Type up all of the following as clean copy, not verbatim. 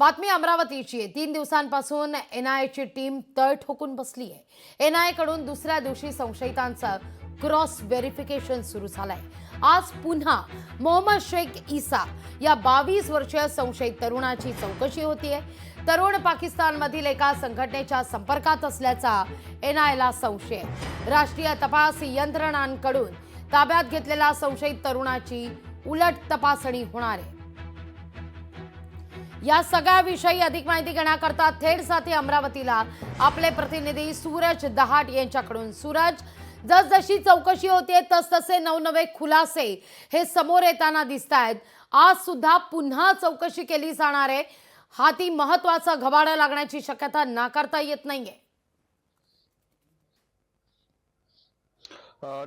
बातमी अमरावतीची आहे। 3 दिवसांपासून एनआयएची टीम तळ ठोकून बसली आहे। एनआयए कडून दुसऱ्या दिवशी संशयितांचं क्रॉस व्हेरिफिकेशन सुरू झालंय। आज पुन्हा मोहम्मद शेख ईसा या 22 वर्षीय संशयित तरुणाची चौकशी होतीये। तरुण पाकिस्तानमधील एका संघटनेच्या संपर्कात असल्याचा एनआयएला संशय आहे। राष्ट्रीय तपास यंत्रणांकडून ताब्यात घेतलेल्या संशयित तरुणाची उलट तपासणी होणार आहे। या सगळ्याविषयी अधिक माहिती घेण्याकरता थेट साथी अमरावतीला आपले प्रतिनिधी सूरज दहाट यांच्याकडून। सूरज, जसजशी चौकशी होते तसतसे नवनवे खुलासे हे समोर येताना दिसतायत। आज सुद्धा पुन्हा चौकशी केली जाणार आहे। हाती महत्त्वाचा घबाडा लागण्याची शक्यता नाकारता येत नाहीये।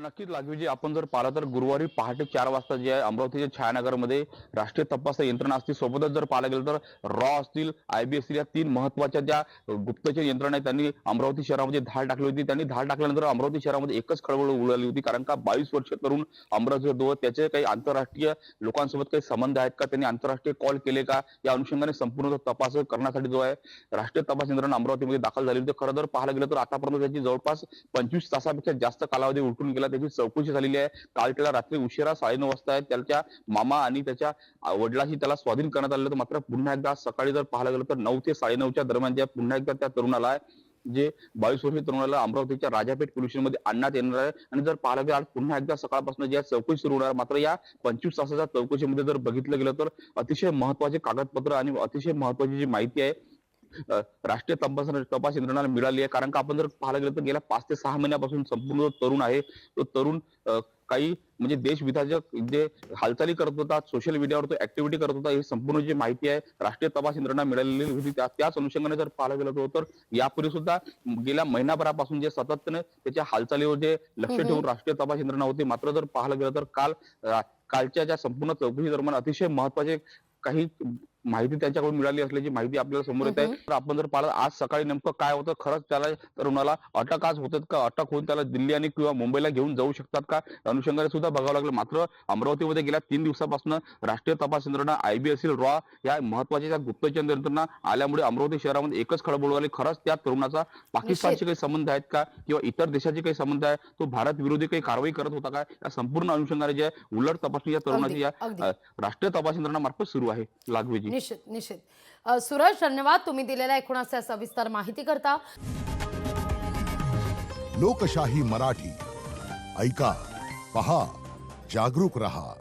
नक्कीच लागवीजी, आपण जर पाहिलं तर गुरुवारी पहाटे 4 वाजता जे आहे अमरावतीच्या छायानगरमध्ये राष्ट्रीय तपास यंत्रणा असतील, सोबतच जर पाहायला गेलं तर रॉ असतील, आयबी असतील, या 3 महत्त्वाच्या ज्या गुप्तचर यंत्रणा आहेत त्यांनी अमरावती शहरामध्ये धाड टाकली होती। त्यांनी धाड टाकल्यानंतर अमरावती शहरामध्ये एकच खळबळ उडाली होती, कारण का 22 वर्ष तरुण अमरावती त्याचे काही आंतरराष्ट्रीय लोकांसोबत काही संबंध आहेत का, त्यांनी आंतरराष्ट्रीय कॉल केले का, या अनुषंगाने संपूर्ण तपास करण्यासाठी जो आहे राष्ट्रीय तपास यंत्रणा अमरावतीमध्ये दाखल झाली होती। खरं तर पाहायला गेलं तर आतापर्यंत त्याची जवळपास 25 तासापेक्षा जास्त कालावधी उलटून गेला। त्याची चौकशी झालेली आहे। काल त्याला रात्री उशिरा 9:30 वाजता त्याच्या मामा आणि त्याच्या वडिलांशी त्याला स्वाधीन करण्यात आलं होतं। मात्र पुन्हा एकदा सकाळी जर पाहायला गेलं तर 9 ते 9:30च्या दरम्यान ज्या पुन्हा एकदा त्या तरुणाला जे 22 वर्षीय तरुणाला अमरावतीच्या राजापेठ पोलीस स्टेशनमध्ये आणण्यात येणार आहे। आणि जर पाहायला गेलं पुन्हा एकदा सकाळपासून ज्या चौकशी सुरू होणार। मात्र या 25 तासाच्या चौकशीमध्ये जर बघितलं गेलं तर अतिशय महत्त्वाचे कागदपत्र आणि अतिशय महत्त्वाची जी माहिती आहे राष्ट्रीय तपास यंत्रणाला मिळाली आहे। कारण का आपण जर पाहायला गेलं तर गेल्या 5 ते 6 महिन्यापासून संपूर्ण तरुण आहे तो तरुण काही म्हणजे देशविधाचक जे हालचाली करत होता, सोशल मीडियावर तो ऍक्टिव्हिटी करत होता, ही संपूर्ण जी माहिती आहे राष्ट्रीय तपास यंत्रणा मिळालेली होती। त्याच अनुषंगाने जर पाहायला गेलं तर यापूर्वी सुद्धा गेल्या महिनाभरापासून जे सातत्याने त्याच्या हालचालीवर जे लक्ष ठेवून राष्ट्रीय तपास यंत्रणा होती। मात्र जर पाहायला गेलं तर कालच्या ज्या संपूर्ण चौकशी दरम्यान अतिशय महत्त्वाचे काही माहिती त्यांच्याकडून मिळाली असल्याची माहिती आपल्याला समोर येत आहे। तर आपण जर पाहिलं आज सकाळी नेमकं काय होतं, खरंच त्याला तरुणाला अटक आज होतात का, अटक होऊन त्याला दिल्ली आणि किंवा मुंबईला घेऊन जाऊ शकतात का, अनुषंगाने सुद्धा बघावं लागलं। मात्र अमरावतीमध्ये गेल्या 3 दिवसापासून राष्ट्रीय तपास यंत्रणा आयबी असेल, रॉ या महत्त्वाच्या गुप्तचर यंत्रणा आल्यामुळे अमरावती शहरामध्ये एकच खळबळ उडाली। खरंच त्या तरुणाचा पाकिस्तानशी काही संबंध आहेत का किंवा इतर देशाचे काही संबंध आहे, तो भारत विरोधी काही कारवाई करत होता का, या संपूर्ण अनुषंगाने जे उलट तपासणी या तरुणाची या राष्ट्रीय तपास यंत्रणा मार्फत सुरू आहे। लागवेजी निश्चित सूरज, धन्यवाद तुम्ही दिलेल्या एकूण अशा सविस्तर माहिती करता। लोकशाही मराठी ऐका, पहा, जागरूक रहा।